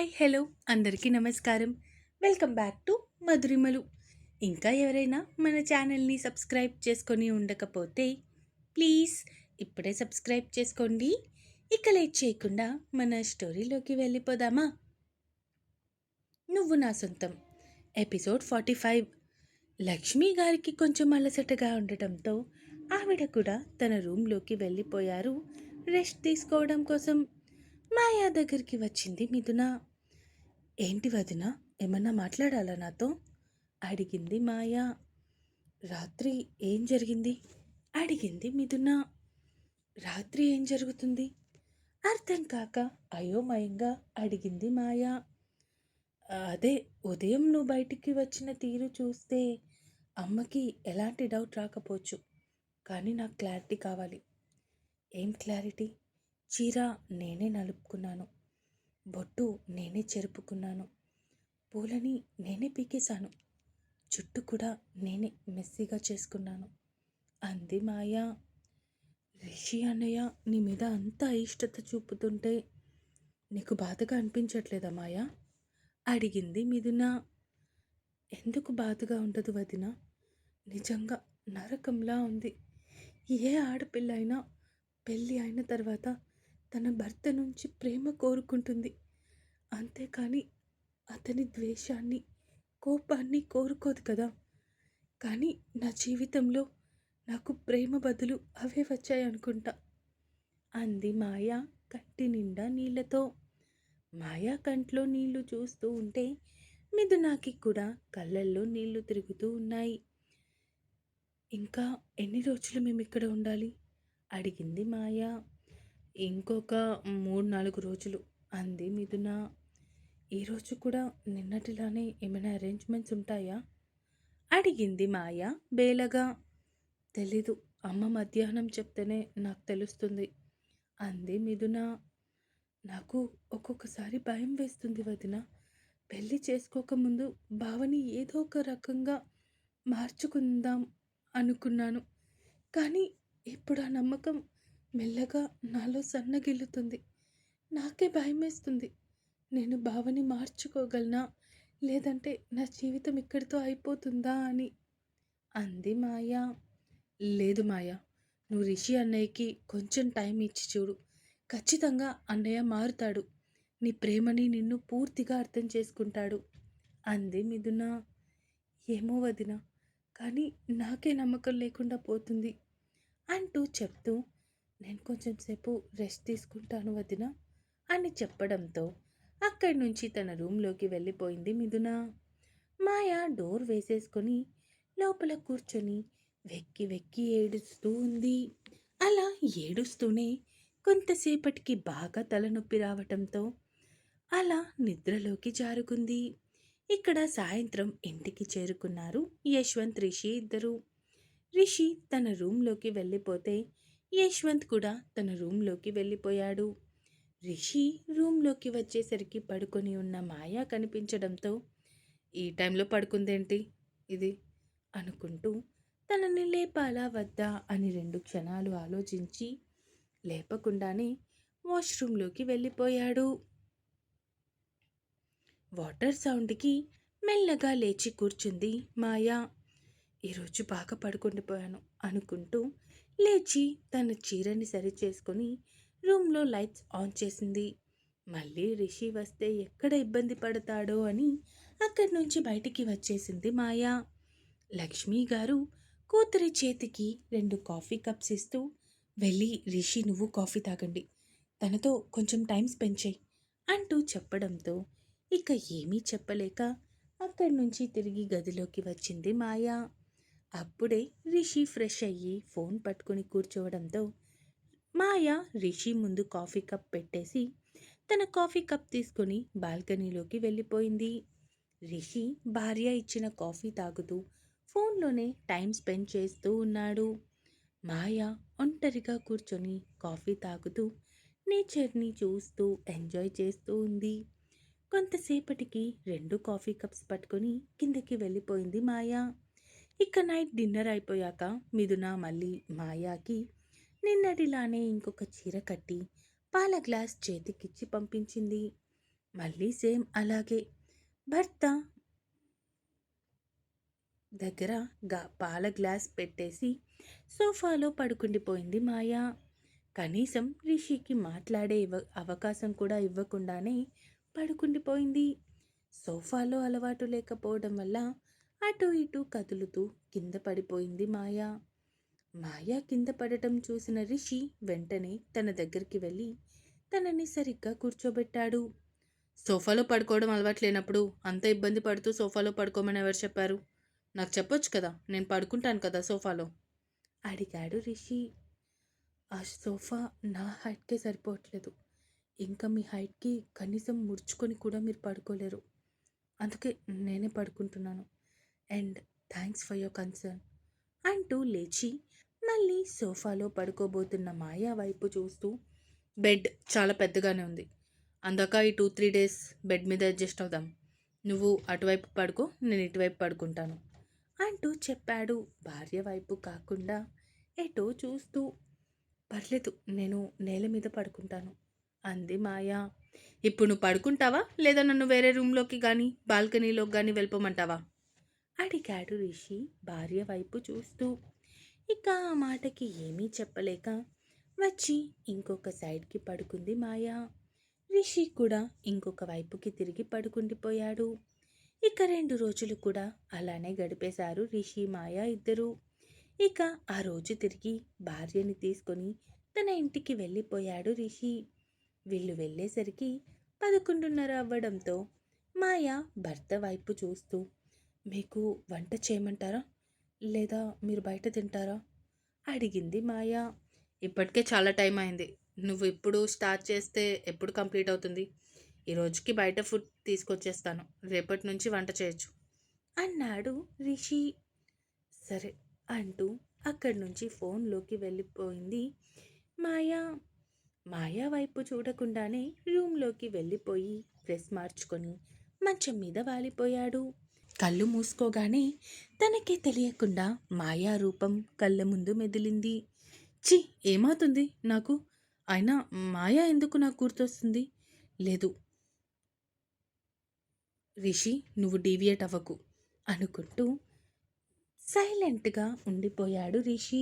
Hi hello అందరికీ నమస్కారం. Welcome back to Madhurimalu. ఇంకా ఎవరైనా మన ఛానల్ని సబ్స్క్రైబ్ చేసుకొని ఉండకపోతే ప్లీజ్ ఇప్పుడే సబ్స్క్రైబ్ చేసుకోండి. ఇక లేట్ చేయకుండా మన స్టోరీలోకి వెళ్ళిపోదామా? నువ్వు నా సొంతం ఎపిసోడ్ 45. లక్ష్మి గారికి కొంచెం అలసటగా ఉండటంతో ఆవిడ కూడా తన రూమ్లోకి వెళ్ళిపోయారు రెస్ట్ తీసుకోవడం కోసం. మాయా దగ్గరికి వచ్చింది మిథున. ఏంటి వదిన, ఏమన్నా మాట్లాడాలా నాతో? అడిగింది మాయా. రాత్రి ఏం జరిగింది? అడిగింది మిథున. రాత్రి ఏం జరుగుతుంది? అర్థం కాక అయోమయంగా అడిగింది మాయా. అదే ఉదయం నువ్వు బయటికి వచ్చిన తీరు చూస్తే అమ్మకి ఎలాంటి డౌట్ రాకపోవచ్చు, కానీ నాకు క్లారిటీ కావాలి. ఏం క్లారిటీ? చీర నేనే నలుపుకున్నాను, బొట్టు నేనే చెరుపుకున్నాను, పూలని నేనే పీకేశాను, జుట్టు కూడా నేనే మెస్సీగా చేసుకున్నాను అంది మాయా. రిషి అన్నయ్య నీ మీద అంత అయిష్టత చూపుతుంటే నీకు బాధగా అనిపించట్లేదా మాయా? అడిగింది మిథున. ఎందుకు బాధగా ఉండదు వదిన, నిజంగా నరకంలా ఉంది. ఏ ఆడపిల్ల అయినా పెళ్ళి అయిన తర్వాత తన భర్త నుంచి ప్రేమ కోరుకుంటుంది, అంతేకాని అతని ద్వేషాన్ని కోపాన్ని కోరుకోదు కదా. కానీ నా జీవితంలో నాకు ప్రేమ బదులు అవే వచ్చాయనుకుంటా అంది మాయా కంటి నిండా నీళ్లతో. మాయా కంట్లో నీళ్లు చూస్తూ ఉంటే మిథునాకి కూడా కళ్ళల్లో నీళ్లు తిరుగుతూ ఉన్నాయి. ఇంకా ఎన్ని రోజులు మేము ఇక్కడ ఉండాలి? అడిగింది మాయా. ఇంకొక 3-4 రోజులు అంది మిథున. ఈరోజు కూడా నిన్నటిలానే ఏమైనా అరేంజ్మెంట్స్ ఉంటాయా? అడిగింది మాయా బేలగా. తెలీదు, అమ్మ మధ్యాహ్నం చెప్తేనే నాకు తెలుస్తుంది అంది మిథున. నాకు ఒక్కొక్కసారి భయం వేస్తుంది వదిన. పెళ్ళి చేసుకోకముందు భావని ఏదో ఒక రకంగా మార్చుకుందాం అనుకున్నాను, కానీ ఇప్పుడు ఆ నమ్మకం మెల్లగా నాలో సన్నగిల్లుతుంది. నాకే భయమేస్తుంది, నేను భావని మార్చుకోగలనా, లేదంటే నా జీవితం ఇక్కడితో అయిపోతుందా అని అంది మాయా. లేదు మాయా, నువ్వు రిషి అన్నయ్యకి కొంచెం టైం ఇచ్చి చూడు, ఖచ్చితంగా అన్నయ్య మారుతాడు, నీ ప్రేమని నిన్ను పూర్తిగా అర్థం చేసుకుంటాడు అంది మిథున. ఏమో వదిన, కానీ నాకే నమ్మకం లేకుండా పోతుంది అంటూ చెప్తూ నేను కొంచెం సేపు రెస్ట్ తీసుకుంటాను వదిన అని చెప్పడంతో అక్కడి నుంచి తన రూమ్లోకి వెళ్ళిపోయింది మిథున. మాయా డోర్ వేసేసుకొని లోపల కూర్చొని వెక్కి వెక్కి ఏడుస్తూ ఉంది. అలా ఏడుస్తూనే కొంతసేపటికి బాగా తలనొప్పి రావటంతో అలా నిద్రలోకి జారుకుంది. ఇక్కడ సాయంత్రం ఇంటికి చేరుకున్నారు యశ్వంత్, రిషి ఇద్దరు. రిషి తన రూమ్లోకి వెళ్ళిపోతే యశ్వంత్ కూడా తన రూమ్లోకి వెళ్ళిపోయాడు. రిషి రూమ్లోకి వచ్చేసరికి పడుకొని ఉన్న మాయా కనిపించడంతో ఈ టైంలో పడుకుందేంటి ఇది అనుకుంటూ తనని లేపాలా వద్దా అని 2 క్షణాలు ఆలోచించి లేపకుండానే వాష్రూమ్లోకి వెళ్ళిపోయాడు. వాటర్ సౌండ్కి మెల్లగా లేచి కూర్చుంది మాయా. ఈరోజు బాగా పడుకుండిపోయాను అనుకుంటూ లేచి తన చీరని సరి చేసుకొని రూమ్లో లైట్స్ ఆన్ చేసింది. మళ్ళీ రిషి వస్తే ఎక్కడ ఇబ్బంది పడతాడో అని అక్కడి నుంచి బయటికి వచ్చేసింది మాయా. లక్ష్మి గారు కూతురి చేతికి 2 కాఫీ కప్స్ ఇస్తూ, వెళ్ళి రిషి నువ్వు కాఫీ తాగండి, తనతో కొంచెం టైం స్పెండ్ చేయి అంటూ చెప్పడంతో ఇక ఏమీ చెప్పలేక అక్కడి నుంచి తిరిగి గదిలోకి వచ్చింది మాయా. అప్పుడే రిషి ఫ్రెష్ అయ్యి ఫోన్ పట్టుకొని కూర్చోవడంతో మాయా రిషి ముందు కాఫీ కప్ పెట్టేసి తన కాఫీ కప్ తీసుకొని బాల్కనీలోకి వెళ్ళిపోయింది. రిషి భార్య ఇచ్చిన కాఫీ తాగుతూ ఫోన్లోనే టైం స్పెండ్ చేస్తూ ఉన్నాడు. మాయా ఒంటరిగా కూర్చొని కాఫీ తాగుతూ నేచర్ని చూస్తూ ఎంజాయ్ చేస్తూ ఉంది. కొంతసేపటికి 2 కాఫీ కప్స్ పట్టుకొని కిందకి వెళ్ళిపోయింది మాయా. ఇక నైట్ డిన్నర్ అయిపోయాక మిథున మళ్ళీ మాయాకి నిన్నటిలానే ఇంకొక చీర కట్టి పాల గ్లాస్ చేతికిచ్చి పంపించింది. మళ్ళీ సేమ్ అలాగే భర్త దగ్గర పాల గ్లాస్ పెట్టేసి సోఫాలో పడుకుండిపోయింది మాయా. కనీసం రిషికి మాట్లాడే అవకాశం కూడా ఇవ్వకుండానే పడుకుండిపోయింది. సోఫాలో అలవాటు లేకపోవడం వల్ల అటు ఇటు కదులుతూ కింద పడిపోయింది మాయా. మాయా కింద పడటం చూసిన రిషి వెంటనే తన దగ్గరికి వెళ్ళి తనని సరిగ్గా కూర్చోబెట్టాడు. సోఫాలో పడుకోవడం అలవాటు లేనప్పుడు అంత ఇబ్బంది పడుతూ సోఫాలో పడుకోమని ఎవరు చెప్పారు? నాకు చెప్పొచ్చు కదా, నేను పడుకుంటాను కదా సోఫాలో అడిగాడు రిషి. ఆ సోఫా నా హైట్కే సరిపోవట్లేదు. ఇంకా మీ హైట్కి కనీసం ముడుచుకొని కూడా మీరు పడుకోలేరు. అందుకే నేనే పడుకుంటున్నాను. And thanks for your concern అంటూ లేచి మళ్ళీ సోఫాలో పడుకోబోతున్న మాయా వైపు చూస్తూ, బెడ్ చాలా పెద్దగానే ఉంది. అందాక ఈ 2-3 డేస్ బెడ్ మీద అడ్జస్ట్ అవుదాం. నువ్వు అటువైపు పడుకో, నేను ఇటువైపు పడుకుంటాను అంటూ చెప్పాడు. భార్య వైపు కాకుండా ఎటో చూస్తూ, పర్లేదు నేను నేల మీద పడుకుంటాను అంది మాయా. ఇప్పుడు నువ్వు పడుకుంటావా లేదా నన్ను వేరే రూమ్లోకి కానీ బాల్కనీలోకి కానీ వెళ్ళిపోమంటావా అడిగాడు రిషి భార్య వైపు చూస్తూ. ఇక ఆ మాటకి ఏమీ చెప్పలేక వచ్చి ఇంకొక సైడ్కి పడుకుంది మాయా. రిషి కూడా ఇంకొక వైపుకి తిరిగి పడుకుండిపోయాడు. ఇక 2 రోజులు కూడా అలానే గడిపేశారు రిషి మాయా ఇద్దరు. ఇక ఆ రోజు తిరిగి భార్యని తీసుకొని తన ఇంటికి వెళ్ళిపోయాడు రిషి. వీళ్ళు వెళ్ళేసరికి 11:30 అవ్వడంతో మాయా భర్త వైపు చూస్తూ, మీకు వంట చేయమంటారా లేదా మీరు బయట తింటారా అడిగింది మాయా. ఇప్పటికే చాలా టైం అయింది. నువ్వు ఇప్పుడు స్టార్ట్ చేస్తే ఎప్పుడు కంప్లీట్ అవుతుంది? ఈ రోజుకి బయట ఫుడ్ తీసుకొచ్చేస్తాను. రేపటి నుంచి వంట చేయొచ్చు అన్నాడు రిషి. సరే అంటూ అక్కడి నుంచి ఫోన్లోకి వెళ్ళిపోయింది మాయా. మాయా వైపు చూడకుండానే రూమ్లోకి వెళ్ళిపోయి డ్రెస్ మార్చుకొని మంచం మీద వాలిపోయాడు. కళ్ళు మూసుకోగానే తనకే తెలియకుండా మాయా రూపం కళ్ళ ముందు మెదిలింది. చి, ఏమవుతుంది నాకు? అయినా మాయా ఎందుకు నాకు గుర్తొస్తుంది? లేదు రిషి, నువ్వు డీవియేట్ అవ్వకు అనుకుంటూ సైలెంట్గా ఉండిపోయాడు రిషి.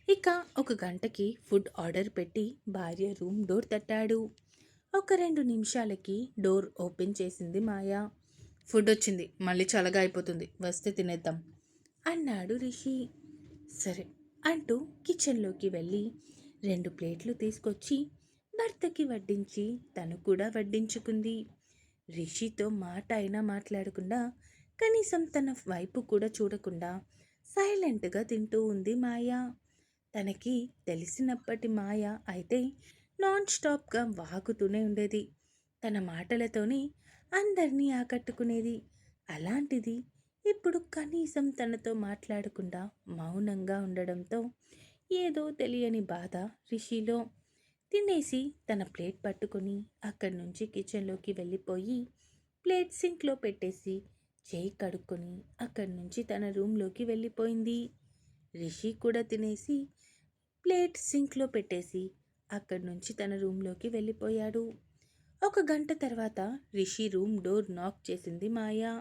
ఇక 1 గంటకి ఫుడ్ ఆర్డర్ పెట్టి భార్య రూమ్ డోర్ తట్టాడు. ఒక 2 నిమిషాలకి డోర్ ఓపెన్ చేసింది మాయా. ఫుడ్ వచ్చింది, మళ్ళీ చల్లగా అయిపోతుంది, వస్తే తినేద్దాం అన్నాడు రిషి. సరే అంటూ కిచెన్లోకి వెళ్ళి 2 ప్లేట్లు తీసుకొచ్చి భర్తకి వడ్డించి తను కూడా వడ్డించుకుంది. రిషితో మాట అయినా మాట్లాడకుండా, కనీసం తన వైపు కూడా చూడకుండా సైలెంట్గా తింటూ ఉంది మాయా. తనకి తెలిసినప్పటి మాయ అయితే నాన్ స్టాప్గా వాగుతూనే ఉండేది. తన మాటలతోనే అందరినీ ఆకట్టుకునేది. అలాంటిది ఇప్పుడు కనీసం తనతో మాట్లాడకుండా మౌనంగా ఉండడంతో ఏదో తెలియని బాధ రిషిలో. తినేసి తన ప్లేట్ పట్టుకొని అక్కడి నుంచి కిచెన్లోకి వెళ్ళిపోయి ప్లేట్ సింక్లో పెట్టేసి చేయి కడుక్కొని అక్కడి నుంచి తన రూమ్లోకి వెళ్ళిపోయింది. రిషి కూడా తినేసి ప్లేట్ సింక్లో పెట్టేసి అక్కడి నుంచి తన రూమ్లోకి వెళ్ళిపోయాడు. 1 గంట తర్వాత రిషి రూమ్ డోర్ నాక్ చేసింది మాయా.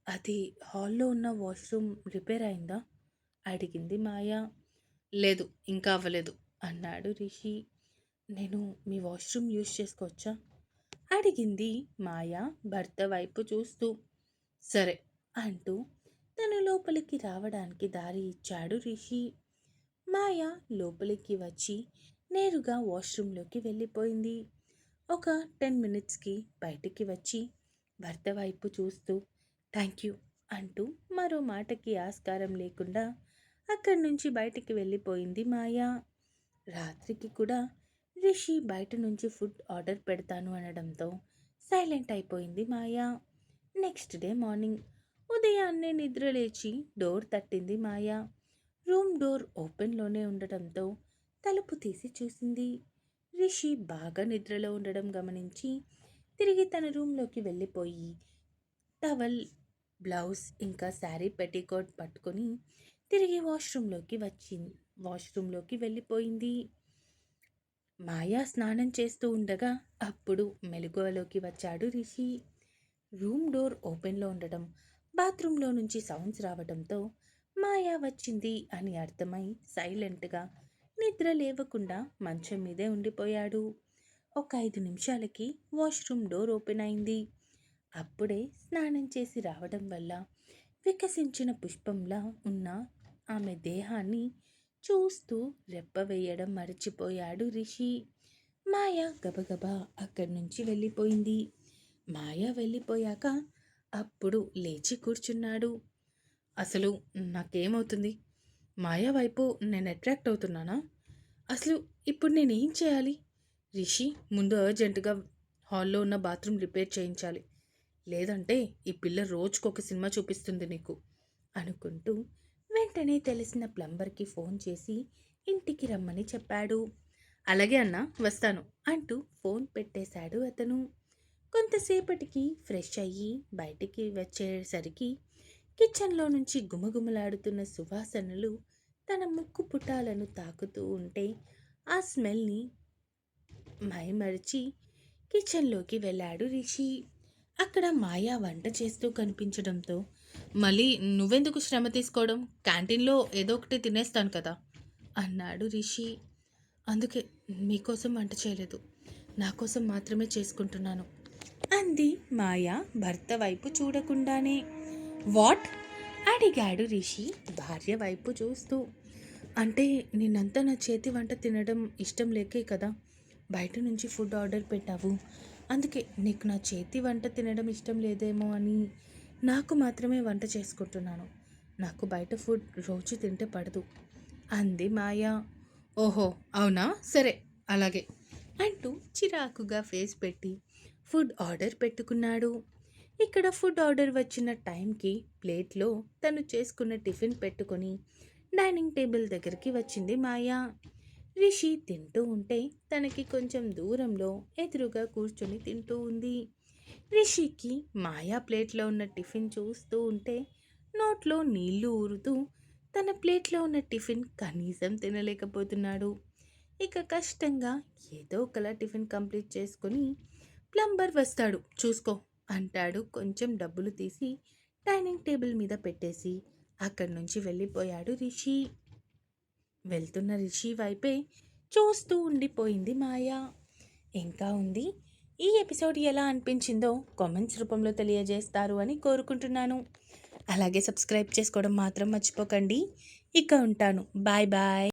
అది హాల్లో ఉన్న వాష్రూమ్ రిపేర్ అయిందా అడిగింది మాయా. లేదు, ఇంకా అవ్వలేదు అన్నాడు రిషి. నేను మీ వాష్రూమ్ యూజ్ చేసుకోవచ్చా అడిగింది మాయా భర్త వైపు చూస్తూ. సరే అంటూ తను లోపలికి రావడానికి దారి ఇచ్చాడు రిషి. మాయా లోపలికి వచ్చి నేరుగా వాష్రూమ్లోకి వెళ్ళిపోయింది. ఒక 10 మినిట్స్కి బయటికి వచ్చి భర్త వైపు చూస్తూ థ్యాంక్ యూ అంటూ మరో మాటకి ఆస్కారం లేకుండా అక్కడి నుంచి బయటికి వెళ్ళిపోయింది మాయా. రాత్రికి కూడా రిషి బయట నుంచి ఫుడ్ ఆర్డర్ పెడతాను అనడంతో సైలెంట్ అయిపోయింది మాయా. నెక్స్ట్ డే మార్నింగ్ ఉదయాన్నే నిద్ర లేచి డోర్ తట్టింది మాయా. రూమ్ డోర్ ఓపెన్లోనే ఉండడంతో తలుపు తీసి చూసింది. రిషి బాగా నిద్రలో ఉండడం గమనించి తిరిగి తన రూమ్లోకి వెళ్ళిపోయి టవల్, బ్లౌజ్ ఇంకా శారీ పెట్టికోట్ పట్టుకొని తిరిగి వాష్రూమ్లోకి వెళ్ళిపోయింది. మాయా స్నానం చేస్తూ ఉండగా అప్పుడు మెలకువలోకి వచ్చాడు రిషి. రూమ్ డోర్ ఓపెన్లో ఉండడం, బాత్రూంలో నుంచి సౌండ్స్ రావడంతో మాయా వచ్చింది అని అర్థమై సైలెంట్గా నిద్ర లేవకుండా మంచం మీదే ఉండిపోయాడు. ఒక 5 నిమిషాలకి వాష్రూమ్ డోర్ ఓపెన్ అయింది. అప్పుడే స్నానం చేసి రావడం వల్ల వికసించిన పుష్పంలా ఉన్న ఆమె దేహాన్ని చూస్తూ రెప్ప వేయడం మరచిపోయాడు రిషి. మాయ గబగబా అక్కడి నుంచి వెళ్ళిపోయింది. మాయ వెళ్ళిపోయాక అప్పుడు లేచి కూర్చున్నాడు. అసలు నాకేమవుతుంది? మాయ వైపు నేను అట్రాక్ట్ అవుతున్నానా? అసలు ఇప్పుడు నేనేం చేయాలి? రిషి, ముందు అర్జెంటుగా హాల్లో ఉన్న బాత్రూమ్ రిపేర్ చేయించాలి. లేదంటే ఈ పిల్ల రోజుకొక సినిమా చూపిస్తుంది నీకు అనుకుంటూ వెంటనే తెలిసిన ప్లంబర్కి ఫోన్ చేసి ఇంటికి రమ్మని చెప్పాడు. అలాగే అన్నా, వస్తాను అంటూ ఫోన్ పెట్టేశాడు అతను. కొంతసేపటికి ఫ్రెష్ అయ్యి బయటికి వచ్చేసరికి కిచెన్లో నుంచి గుమగుమలాడుతున్న సువాసనలు తన ముక్కు పుటాలను తాకుతూ ఉంటే ఆ స్మెల్ని మైమరిచి కిచెన్లోకి వెళ్ళాడు రిషి. అక్కడ మాయా వంట చేస్తూ కనిపించడంతో, మళ్ళీ నువ్వెందుకు శ్రమ తీసుకోవడం, క్యాంటీన్లో ఏదో ఒకటి తినేస్తాను కదా అన్నాడు రిషి. అందుకే మీకోసం వంట చేయలేదు, నా కోసం మాత్రమే చేసుకుంటున్నాను అంది మాయా భర్త వైపు చూడకుండానే. వాట్ అడిగాడు రిషి భార్య వైపు చూస్తూ. అంటే నిన్నంతా నా చేతి వంట తినడం ఇష్టం లేకే కదా బయట నుంచి ఫుడ్ ఆర్డర్ పెట్టావు, అందుకే నీకు నా చేతి వంట తినడం ఇష్టం లేదేమో అని నాకు మాత్రమే వంట చేసుకుంటున్నాను. నాకు బయట ఫుడ్ రోజు తింటే పడదు అంది మాయా. ఓహో అవునా, సరే అలాగే అంటూ చిరాకుగా ఫేస్ పెట్టి ఫుడ్ ఆర్డర్ పెట్టుకున్నాడు. ఇక్కడ ఫుడ్ ఆర్డర్ వచ్చిన టైంకి ప్లేట్లో తను చేసుకున్న టిఫిన్ పెట్టుకొని డైనింగ్ టేబుల్ దగ్గరికి వచ్చింది మాయా. రిషి తింటూ ఉంటే తనకి కొంచెం దూరంలో ఎదురుగా కూర్చొని తింటూ ఉంది. రిషికి మాయా ప్లేట్లో ఉన్న టిఫిన్ చూస్తూ ఉంటే నోట్లో నీళ్లు ఊరుతూ తన ప్లేట్లో ఉన్న టిఫిన్ కనీసం తినలేకపోతున్నాడు. ఇక కష్టంగా ఏదో ఒకలా టిఫిన్ కంప్లీట్ చేసుకొని ప్లంబర్ వస్తాడు చూసుకో అంటాడు. కొంచెం డబ్బులు తీసి డైనింగ్ టేబుల్ మీద పెట్టేసి అక్కడి నుంచి వెళ్ళిపోయాడు రిషి. వెళ్తున్న రిషి వైపే చూస్తూ ఉండిపోయింది మాయా. ఇంకా ఉంది. ఈ ఎపిసోడ్ ఎలా అనిపించిందో కామెంట్స్ రూపంలో తెలియజేస్తారు అని కోరుకుంటున్నాను. అలాగే సబ్స్క్రైబ్ చేసుకోవడం మాత్రం మర్చిపోకండి. ఇక ఉంటాను. Bye bye.